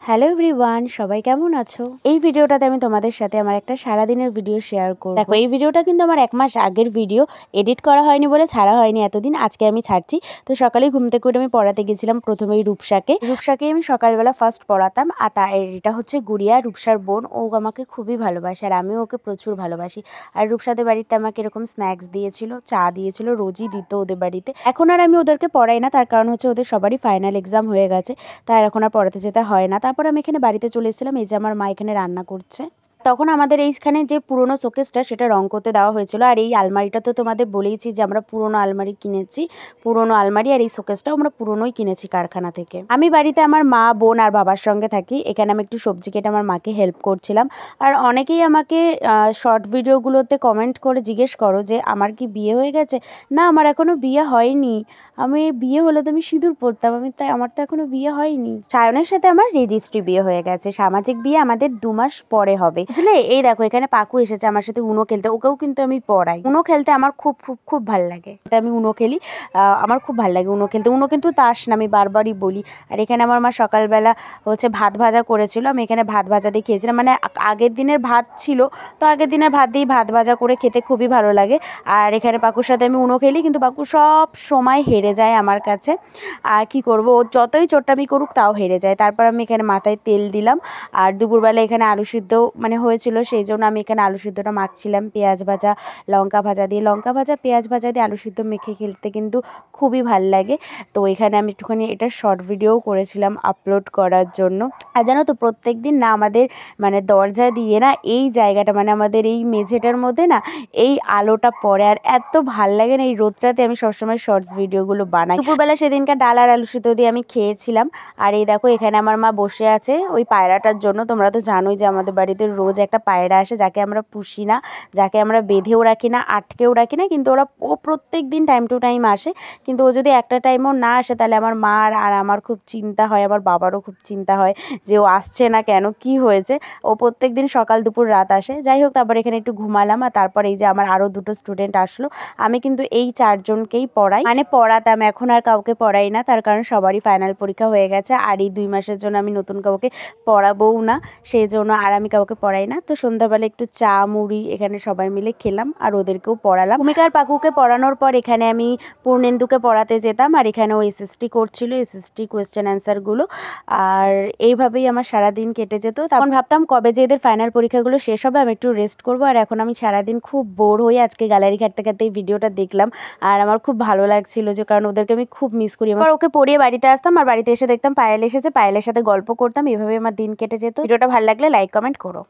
Hello everyone, সবাই কেমন আছো? এই ভিডিওটাতে আমি তোমাদের সাথে আমার একটা সারাদিনের ভিডিও শেয়ার করব। দেখো, এই ভিডিওটা কিন্তু আমার 1 মাস আগের ভিডিও, এডিট করা হয়নি বলে ছাড়া হয়নি এতদিন। আজকে আমি ছাড়ছি। তো সকালেই ঘুম থেকে উঠে আমি পড়াতে গেছিলাম প্রথমেই রূপসাকে আমি সকালবেলা ফার্স্ট পড়াতাম। আর এটা হচ্ছে গুড়িয়া, রূপসার বোন। ও আমাকে খুবই ভালোবাসে আর আমিও ওকে প্রচুর ভালোবাসি। আর রূপসাদের বাড়িতে আমাকে এরকম স্ন্যাক্স দিয়েছিল, চা দিয়েছিল, রোজই দিত ওদের বাড়িতে। এখন আর আমি ওদেরকে পড়াই না, তার কারণ হচ্ছে ওদের সবারই ফাইনাল এক্সাম হয়ে গেছে, তাই এখন আর পড়াতে যেতে হয় না। তারপর আমি এখানে বাড়িতে চলে এসেছিলাম। এই যে আমার মা এখানে রান্না করছে। তখন আমাদের এইখানে যে পুরনো শোকেসটা সেটা রং করতে দেওয়া হয়েছিল। আর এই আলমারিটা তো তোমাদের বলেইছি যে আমরা পুরনো আলমারি কিনেছি, পুরনো আলমারি। আর এই শোকেসটাও আমরা পুরনোই কিনেছি কারখানা থেকে। আমি বাড়িতে আমার মা, বোন আর বাবার সঙ্গে থাকি। এখানে আমি একটু সবজি কেটে আমার মাকে হেল্প করছিলাম। আর অনেকেই আমাকে শর্ট ভিডিওগুলোতে কমেন্ট করে জিজ্ঞেস করো যে আমার কি বিয়ে হয়ে গেছে। না, আমার এখনও বিয়ে হয়নি। আমি বিয়ে হলে তো আমি সিঁদুর পরতাম, আমার তো এখনো বিয়ে হয়নি। সায়নের সাথে আমার রেজিস্ট্রি বিয়ে হয়ে গেছে, সামাজিক বিয়ে আমাদের 2 মাস পরে হবে। বুঝলে, এই দেখো এখানে পাকু এসেছে আমার সাথে উনো খেলতে। ওকেও কিন্তু আমি পড়াই। উনো খেলতে আমার খুব খুব খুব ভালো লাগে। আমি উনো খেলি, আমার খুব ভালো লাগে উনো খেলতে। উনো কিন্তু তাস না, আমি বারবারই বলি। আর এখানে আমার মা সকালবেলা হচ্ছে ভাত ভাজা করেছিল। আমি এখানে ভাত ভাজা দিয়ে খেয়েছিলাম, মানে আগের দিনের ভাত ছিল, তো আগের দিনের ভাত দিয়েই ভাত ভাজা করে খেতে খুবই ভালো লাগে। আর এখানে পাকুর সাথে আমি উনো খেলি, কিন্তু পাকু সব সময় হেরে যায় আমার কাছে। আর কি করব, ও যতই চোট্টামি করুক তাও হেরে যায়। তারপর আমি এখানে মাথায় তেল দিলাম। আর দুপুরবেলা এখানে আলু সিদ্ধ হয়েছিল, সেই জন্য আমি এখানে আলু সিদ্ধটা মাখছিলাম পেঁয়াজ ভাজা লঙ্কা ভাজা দিয়ে। লঙ্কা ভাজা পেঁয়াজ ভাজা দিয়ে আলু সিদ্ধ মেখে খেলতে কিন্তু খুবই ভাল লাগে। তো এখানে আমি একটুখানি এটা শর্ট ভিডিও করেছিলাম আপলোড করার জন্য। আর জানো তো, প্রত্যেক দিন না আমাদের মানে দরজা দিয়ে না এই জায়গাটা, মানে আমাদের এই মেঝেটার মধ্যে না এই আলোটা পড়ে। আর এত ভাল লাগে না এই রোদটাতে। আমি সবসময় শর্টস ভিডিওগুলো বানাই। দুপুরবেলা সেদিনকার ডাল আর আলু সিদ্ধ দিয়ে আমি খেয়েছিলাম। আর এই দেখো এখানে আমার মা বসে আছে ওই পায়রাটার জন্য। তোমরা তো জানোই যে আমাদের বাড়িতে রোজ একটা পায়রা আসে, যাকে আমরা পুষি না, যাকে আমরা বেঁধেও রাখি না, আটকেও রাখি না, কিন্তু ও প্রত্যেক দিন টাইম টু টাইম আসে। কিন্তু ও যদি একটা টাইমও না আসে তাহলে আমার মার আর আমার খুব চিন্তা হয়, আমার বাবারও খুব চিন্তা হয় যে ও আসছে না কেন, কি হয়েছে। ও প্রত্যেক দিন সকাল দুপুর রাত আসে। যাই হোক, তারপর এখানে একটু ঘুমালাম। আর তারপর এই যে আমার আরও 2টো স্টুডেন্ট আসলো। আমি কিন্তু এই 4 জনকেই পড়াই, মানে পড়াতাম, এখন আর কাউকে পড়াই না, তার কারণ সবারই ফাইনাল পরীক্ষা হয়ে গেছে। আর এই 2 মাসের জন্য আমি নতুন কাউকে পড়াবোও না, সেই জন্য আর আমি কাউকে পড়াই না। তো সন্ধ্যাবেলা একটু চা মুড়ি এখানে সবাই মিলে খেলাম আর ওদেরকেও পড়ালাম। ভূমিকার পাকুকে পড়ানোর পর এখানে আমি পূর্ণেন্দুকে পড়াতে যেতাম। আর এখানে ও এসএসটি করছিল, এসএসটি কোয়েশ্চেন অ্যান্সারগুলো। আর এইভাবেই আমার সারাদিন কেটে যেত। তখন ভাবতাম কবে যে এদের ফাইনাল পরীক্ষাগুলো শেষ হবে, আমি একটু রেস্ট করবো। আর এখন আমি সারাদিন খুব বোর হয়ে আজকে গ্যালারি ঘাটতে ঘাটতে এই ভিডিওটা দেখলাম। আর আমার খুব ভালো লাগছিল, যে কারণ ওদেরকে আমি খুব মিস করি। আমার ওকে পড়িয়ে বাড়িতে আসতাম, আর বাড়িতে এসে দেখতাম পায়েল এসেছে, পায়েলের সাথে গল্প করতাম। এভাবে আমার দিন কেটে যেত। ভিডিওটা ভালো লাগলে লাইক কমেন্ট করো।